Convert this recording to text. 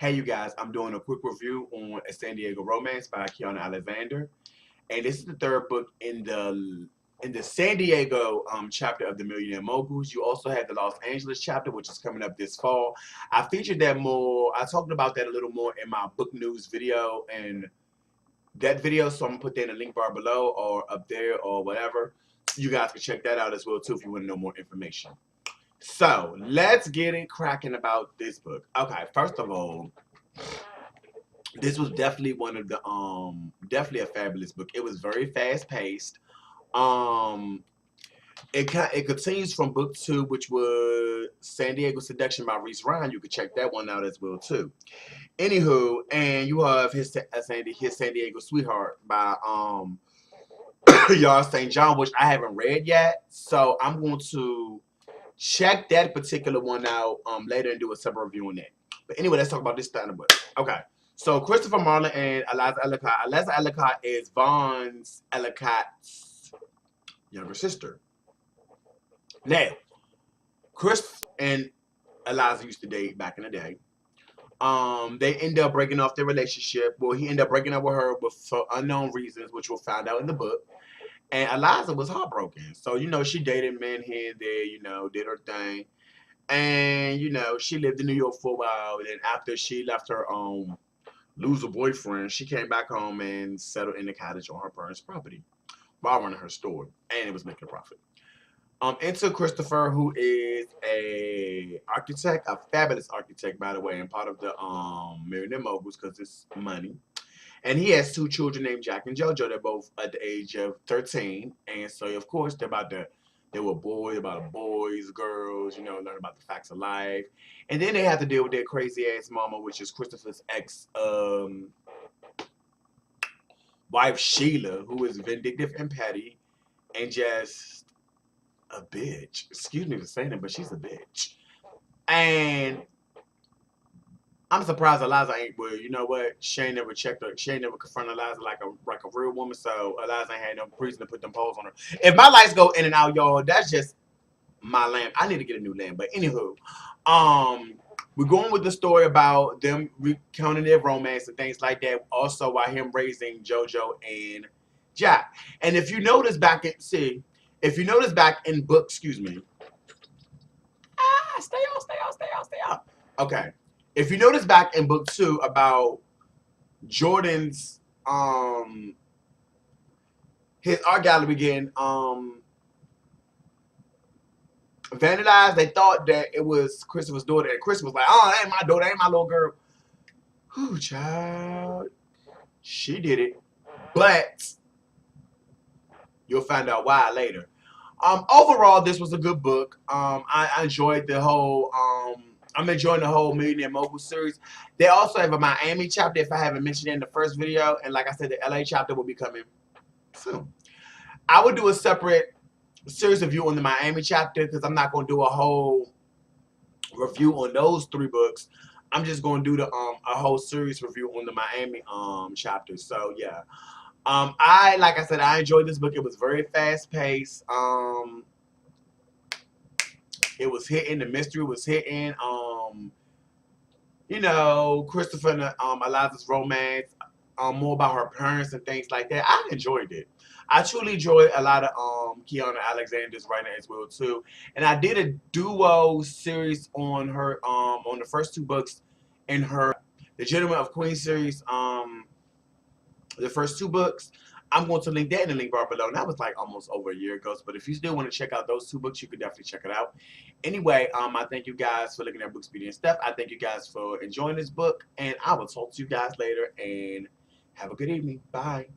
Hey you guys, I'm doing a quick review on A San Diego Romance by Kianna Alexander. And this is the third book in the San Diego chapter of the Millionaire Moguls. You also have the Los Angeles chapter, which is coming up this fall. I featured that more, I talked about that a little more in my book news video and that video, so I'm gonna put that in the link bar below or up there or whatever. You guys can check that out as well too if you want to know more information. So let's get it cracking about this book. Okay, first of all, this was definitely one of the definitely a fabulous book. It was very fast paced. Um it continues from book two, which was San Diego Seduction by Reese Ryan. You could check that one out as well too. Anywho, and you have his San Diego Sweetheart by Y'all St. John, which I haven't read yet. So I'm going to check that particular one out later and do a separate review on that. But anyway, let's talk about this standard book. Okay. So Christopher Marland and Eliza Ellicott. Eliza Ellicott is Vaughn's Ellicott's younger sister. Now, Chris and Eliza used to date back in the day. They end up breaking off their relationship. Well, he ended up breaking up with her for unknown reasons, which we'll find out in the book. And Eliza was heartbroken. So, she dated men here and there, did her thing. And, she lived in New York for a while. And then after she left her loser boyfriend, she came back home and settled in the cottage on her parents' property while running her store. And it was making a profit. Enter Christopher, who is a architect, a fabulous architect, by the way, and part of the Millionaire Moguls because it's money. And he has two children named Jack and JoJo. They're both at the age of 13. And so, of course, they were boys, about boys, girls, learn about the facts of life. And then they have to deal with their crazy ass mama, which is Christopher's ex wife, Sheila, who is vindictive and petty and just a bitch. Excuse me for saying it, but she's a bitch. And I'm surprised Eliza ain't. Well, you know what? She ain't never checked her. She ain't never confronted Eliza like a real woman. So Eliza ain't had no reason to put them poles on her. If my lights go in and out, y'all, that's just my lamp. I need to get a new lamp. But anywho, we're going with the story about them recounting their romance and things like that. Also, while him raising JoJo and Jack. And if you notice back in book, excuse me. Stay on. Okay. If you notice back in book two about Jordan's his art gallery getting vandalized, they thought that it was Christopher's daughter, and Chris was like, "Oh, that ain't my daughter, that ain't my little girl." Whew, child. She did it. But you'll find out why later. Overall, this was a good book. I enjoyed the whole. I'm enjoying the whole Millionaire Mogul series. They also have a Miami chapter, if I haven't mentioned it in the first video, and like I said, the LA chapter will be coming soon. I would do a separate series review on the Miami chapter because I'm not going to do a whole review on those three books. I'm just going to do a whole series review on the Miami chapter. So yeah. Like I said, I enjoyed this book. It was very fast paced. It was hitting. The mystery was hitting. Christopher and Eliza's romance. More about her parents and things like that. I enjoyed it. I truly enjoyed a lot of Kianna Alexander's writing as well too. And I did a duo series on her on the first two books in her The Gentleman of Queen series. The first two books. I'm going to link that in the link bar below. And that was like almost over a year ago. But if you still want to check out those two books, you can definitely check it out. Anyway, I thank you guys for looking at Book Speedy and Stuff. I thank you guys for enjoying this book. And I will talk to you guys later. And have a good evening. Bye.